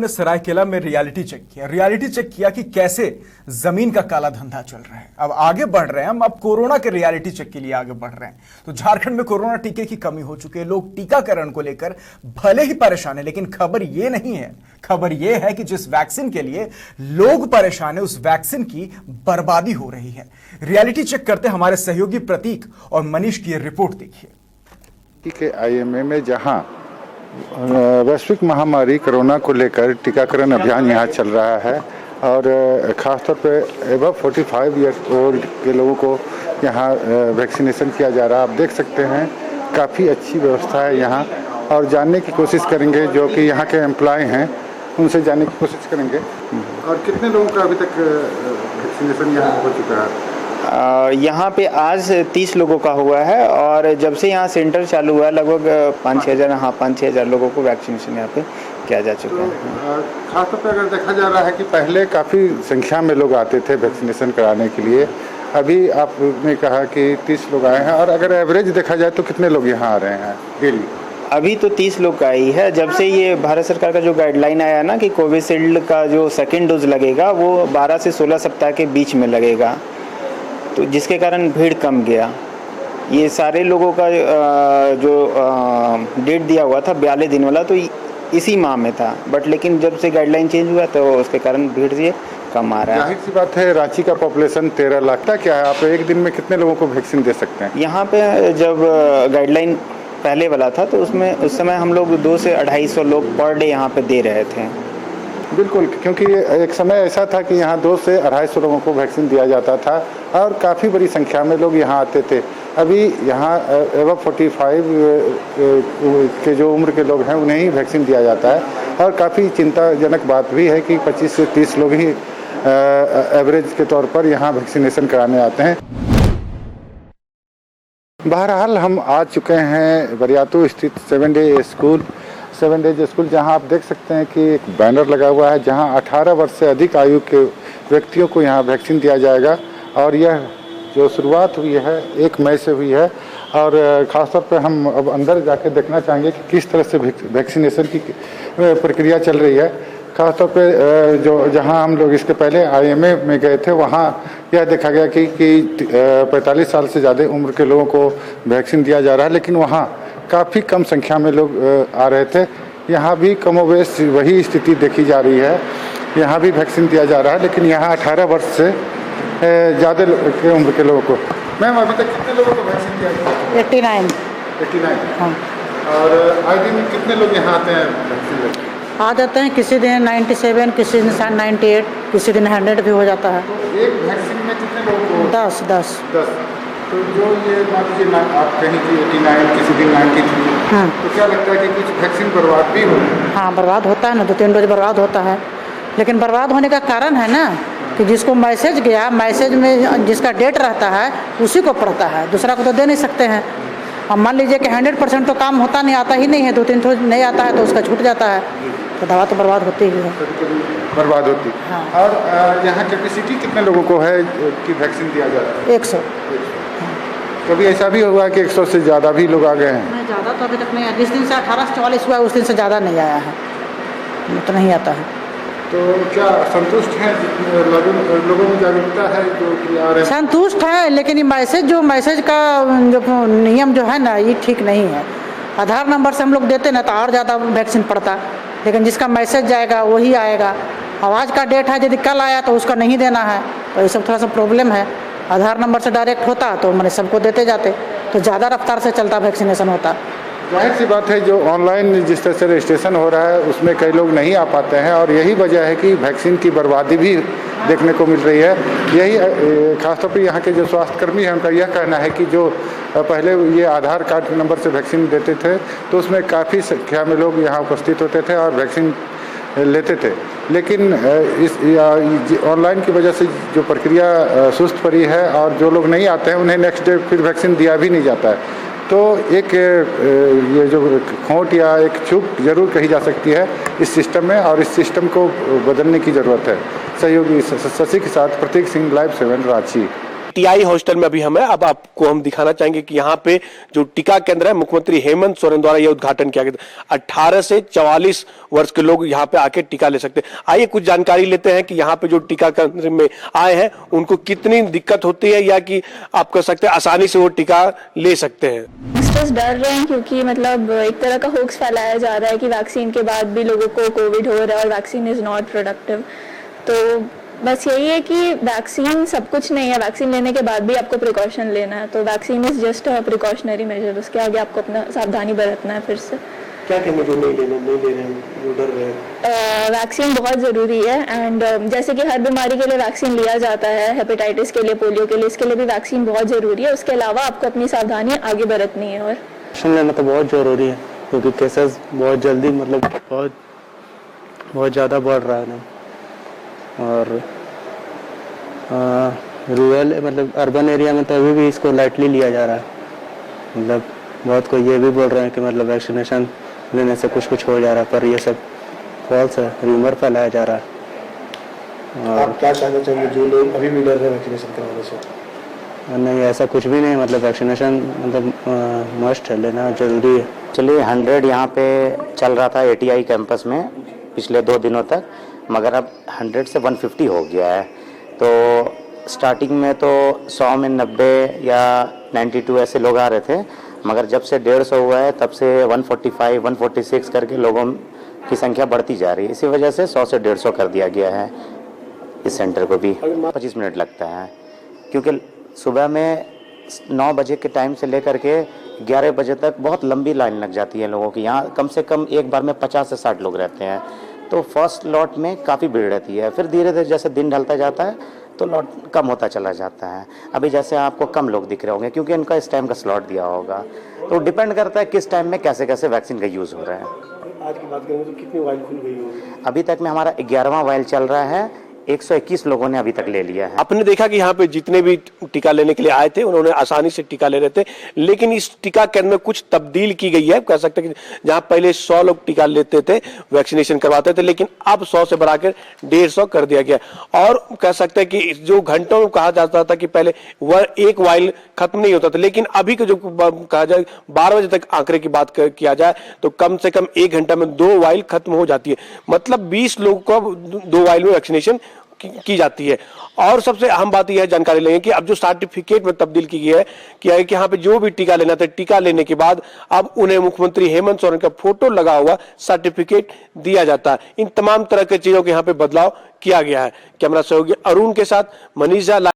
ने सरायकेला में reality check किया कि कैसे जमीन का काला धंधा चल रहा है। अब आगे बढ़ रहे हैं हम, अब कोरोना के रियलिटी चेक के लिए आगे बढ़ रहे हैं। तो झारखंड में कोरोना टीके की कमी हो चुकी है। लोग टीकाकरण को लेकर भले ही परेशान है, लेकिन खबर ये नहीं है। खबर ये है कि जिस वैक्सीन के लिए लोग परेशान है, उस वैक्सीन की बर्बादी हो रही है। रियलिटी चेक करते हमारे सहयोगी प्रतीक और मनीष की रिपोर्ट देखिए। IMA में जहां वैश्विक महामारी कोरोना को लेकर टीकाकरण अभियान यहाँ चल रहा है और ख़ासतौर पे एबव 45 ईयर ओल्ड के लोगों को यहाँ वैक्सीनेशन किया जा रहा है। आप देख सकते हैं काफ़ी अच्छी व्यवस्था है यहाँ, और जानने की कोशिश करेंगे जो कि यहाँ के एम्प्लॉय हैं, उनसे जानने की कोशिश करेंगे। और कितने लोगों का अभी तक वैक्सीनेशन यहाँ हो चुका है? यहाँ पे आज 30 लोगों का हुआ है, और जब से यहाँ सेंटर चालू हुआ है लगभग 5-6 हज़ार लोगों को वैक्सीनेशन यहाँ पे किया जा चुका है। खासतौर पर अगर देखा जा रहा है कि पहले काफ़ी संख्या में लोग आते थे वैक्सीनेशन कराने के लिए, अभी आपने कहा कि 30 लोग आए हैं, और अगर एवरेज देखा जाए तो कितने लोग यहाँ आ रहे हैं डेली? अभी तो 30 लोग का ही है। जब से ये भारत सरकार का जो गाइडलाइन आया ना कि कोविशील्ड का जो सेकेंड डोज लगेगा वो 12 से 16 सप्ताह के बीच में लगेगा, तो जिसके कारण भीड़ कम गया। ये सारे लोगों का जो डेट दिया हुआ था 42 दिन वाला, तो इसी माह में था, बट लेकिन जब से गाइडलाइन चेंज हुआ तो उसके कारण भीड़ से कम आ रहा है। जाहिर सी बात है, रांची का पॉपुलेशन 13 लाख का क्या है, आप एक दिन में कितने लोगों को वैक्सीन दे सकते हैं? यहाँ पे जब गाइडलाइन पहले वाला था तो उसमें उस समय हम लोग 200 से 250 लोग पर डे यहाँ पे दे रहे थे। बिल्कुल, क्योंकि एक समय ऐसा था कि यहाँ 200 से 250 लोगों को वैक्सीन दिया जाता था और काफ़ी बड़ी संख्या में लोग यहाँ आते थे। अभी यहाँ एबव 45 के जो उम्र के लोग हैं उन्हें ही वैक्सीन दिया जाता है, और काफ़ी चिंताजनक बात भी है कि 25 से 30 लोग ही एवरेज के तौर पर यहाँ वैक्सीनेशन कराने आते हैं। बहरहाल हम आ चुके हैं बरियातू स्थित 7 डेज स्कूल, जहां आप देख सकते हैं कि एक बैनर लगा हुआ है जहां 18 वर्ष से अधिक आयु के व्यक्तियों को यहां वैक्सीन दिया जाएगा। और यह जो शुरुआत हुई है 1 मई से हुई है, और ख़ासतौर पर हम अब अंदर जाकर देखना चाहेंगे कि किस तरह से वैक्सीनेशन की प्रक्रिया चल रही है। ख़ासतौर पे जो जहां हम लोग इसके पहले IMA में गए थे, वहां यह देखा गया कि 45 साल से ज़्यादा उम्र के लोगों को वैक्सीन दिया जा रहा है, लेकिन वहां काफ़ी कम संख्या में लोग आ रहे थे। यहाँ भी कमोवेश वही स्थिति देखी जा रही है, यहाँ भी वैक्सीन दिया जा रहा है, लेकिन यहाँ 18 वर्ष से ज़्यादा के उम्र के लोगों को। मैम, अभी तक कितने लोगों को वैक्सीन दिया गया? 89। हाँ। और आए दिन कितने लोग यहाँ आते हैं वैक्सीन लेते? आ जाते हैं, किसी दिन 97, किसी दिन 98, किसी दिन 100 भी हो जाता है। एक वैक्सीन में कितने लोगों को? 10। तो जो ये मान लीजिए आप कहीं की 89, किसी दिन 93, हाँ। तो क्या लगता है कि कुछ वैक्सीन बर्बाद भी हो? हाँ, बर्बाद होता है ना, 2-3 डोज बर्बाद होता है। लेकिन बर्बाद होने का कारण है ना कि जिसको मैसेज गया, मैसेज में जिसका डेट रहता है उसी को पड़ता है, दूसरा को तो दे नहीं सकते हैं। अब मान लीजिए कि 100% तो काम होता नहीं, आता ही नहीं है, 2-3 ठोस नहीं आता है तो उसका छूट जाता है, तो दवा तो बर्बाद होती ही है। बर्बाद होती। हाँ। और यहाँ कैपेसिटी कितने लोगों को है कि वैक्सीन दिया जाता है? 100। कभी ऐसा भी हुआ कि 100 से ज़्यादा भी लोग आ गए हैं? नहीं, ज़्यादा तो अभी तक नहीं है। जिस दिन से 18 से 44 हुआ है उस दिन से ज़्यादा नहीं आया है, तो नहीं आता है। तो क्या संतुष्ट हैं? लोगों में जागरूकता है जो कि आ रहे हैं? संतुष्ट है, लेकिन ये मैसेज का जो नियम जो है ना, ये ठीक नहीं है। आधार नंबर से हम लोग देते ना तो और ज़्यादा वैक्सीन पड़ता, लेकिन जिसका मैसेज जाएगा वही आएगा। अब आज का डेट है, यदि कल आया तो उसका नहीं देना है, तो ये सब थोड़ा सा प्रॉब्लम है। आधार नंबर से डायरेक्ट होता तो मैंने सबको देते जाते, तो ज़्यादा रफ्तार से चलता वैक्सीनेशन होता। जाहिर सी बात है, जो ऑनलाइन जिस तरह से रजिस्ट्रेशन हो रहा है उसमें कई लोग नहीं आ पाते हैं, और यही वजह है कि वैक्सीन की बर्बादी भी देखने को मिल रही है। यही खासतौर पर यहाँ के जो स्वास्थ्यकर्मी हैं उनका यह कहना है कि जो पहले ये आधार कार्ड के नंबर से वैक्सीन देते थे तो उसमें काफ़ी संख्या में लोग यहाँ उपस्थित होते थे और वैक्सीन लेते थे, लेकिन इस ऑनलाइन की वजह से जो प्रक्रिया सुस्त पड़ी है और जो लोग नहीं आते हैं उन्हें नेक्स्ट डे फिर वैक्सीन दिया भी नहीं जाता है। तो एक ये जो खोट या एक चूक जरूर कही जा सकती है इस सिस्टम में, और इस सिस्टम को बदलने की ज़रूरत है। सहयोगी शशि के साथ Prateek Singh, Live 7 Ranchi. ATI hostel में अभी हम हैं। अब आपको हम दिखाना चाहेंगे कि यहाँ पे जो टीका केंद्र है, मुख्यमंत्री हेमंत सोरेन द्वारा यह उद्घाटन किया गया। 18 से 44 वर्ष के लोग यहाँ पे आके टीका ले सकते हैं। आइए कुछ जानकारी लेते हैं कि यहाँ पे जो टीका केंद्र में आए हैं उनको कितनी दिक्कत होती है, या कि आप कह सकते हैं आसानी से वो टीका ले सकते हैं। बस डर रहे हैं क्योंकि मतलब एक तरह का होक्स फैलाया जा रहा है कि वैक्सीन के बाद भी लोगों को कोविड हो रहा है और वैक्सीन इज़ नॉट प्रोडक्टिव। तो बस यही है कि वैक्सीन सब कुछ नहीं है, वैक्सीन लेने के बाद भी आपको प्रिकॉशन लेना है। तो vaccine is just a precautionary major, उसके आगे आपको अपना सावधानी बरतना है। फिर से क्या कहना जो नहीं ले रहे हैं, जो डर रहे हैं? वैक्सीन बहुत ज़रूरी है एंड जैसे कि हर बीमारी के लिए वैक्सीन लिया जाता है, हेपेटाइटिस के लिए, पोलियो के लिए, इसके लिए भी वैक्सीन बहुत ज़रूरी है। उसके अलावा आपको अपनी सावधानी आगे बरतनी है। और वैक्सीन लेना तो बहुत ज़रूरी है क्योंकि केसेस बहुत जल्दी मतलब बहुत ज़्यादा बढ़ रहा है ना। और रूरल मतलब अर्बन एरिया में तो अभी भी इसको लाइटली लिया जा रहा है। मतलब बहुत कोई ये भी बोल रहे हैं कि मतलब वैक्सीनेशन लेने से कुछ हो जा रहा है, पर ये सब फॉल्स है, रूमर फैलाया जा रहा है। और आप क्या कहना चाहेंगे जो लोग अभी भी डर रहे हैं वैक्सीनेशन करवाने से? नहीं, ऐसा कुछ भी नहीं, मतलब वैक्सीनेशन मतलब मस्ट है, लेना जरूरी है। चलिए 100 यहाँ पे चल रहा था ATI कैंपस में पिछले 2 दिनों तक, मगर अब 100 से 150 हो गया है। तो स्टार्टिंग में तो 100 में 90 या 92 ऐसे लोग आ रहे थे, मगर जब से 150 हुआ है तब से 145, 146 करके लोगों की संख्या बढ़ती जा रही है। इसी वजह से 100 से 150 कर दिया गया है। इस सेंटर को भी 25 मिनट लगता है, क्योंकि सुबह में 9 बजे के टाइम से लेकर के 11 बजे तक बहुत लंबी लाइन लग जाती है लोगों की। यहाँ कम से कम एक बार में 50 से 60 लोग रहते हैं। तो फर्स्ट लॉट में काफ़ी भीड़ रहती है, फिर धीरे धीरे जैसे दिन ढलता जाता है तो लॉट कम होता चला जाता है। अभी जैसे आपको कम लोग दिख रहे होंगे क्योंकि इनका इस टाइम का स्लॉट दिया होगा। तो डिपेंड करता है किस टाइम में कैसे कैसे वैक्सीन का यूज़ हो रहा है। आज की बात करें तो कितनी वाइल खुल गई होगी? अभी तक में हमारा 11वां वाइल चल रहा है, 121 लोगों ने अभी तक ले लिया है। आपने देखा कि यहाँ पे जितने भी टीका लेने के लिए आए थे उन्होंने आसानी से टीका ले रहे थे, लेकिन इस टीका केंद्र में कुछ तब्दील की गई है। कह सकते हैं कि जहाँ पहले 100 लोग टीका लेते थे, वैक्सीनेशन करवाते थे, लेकिन अब 100 से बढ़ाकर 150 कर दिया गया। और कह सकते हैं कि जो घंटों में कहा जाता था कि पहले वह एक वाइल खत्म नहीं होता था, लेकिन अभी के जो कहा जाए 12 बजे तक आंकड़े की बात किया जाए तो कम से कम 1 घंटा में 2 वाइल खत्म हो जाती है। मतलब 20 लोगों को 2 वाइल में वैक्सीनेशन की जाती है। और सबसे अहम बात यह जानकारी लेंगे कि अब जो सर्टिफिकेट में तब्दील की गई है कि यहाँ पे जो भी टीका लेना था, टीका लेने के बाद अब उन्हें मुख्यमंत्री हेमंत सोरेन का फोटो लगा हुआ सर्टिफिकेट दिया जाता है। इन तमाम तरह के चीजों के यहाँ पे बदलाव किया गया है। कैमरा सहयोगी अरुण के साथ मनीषा।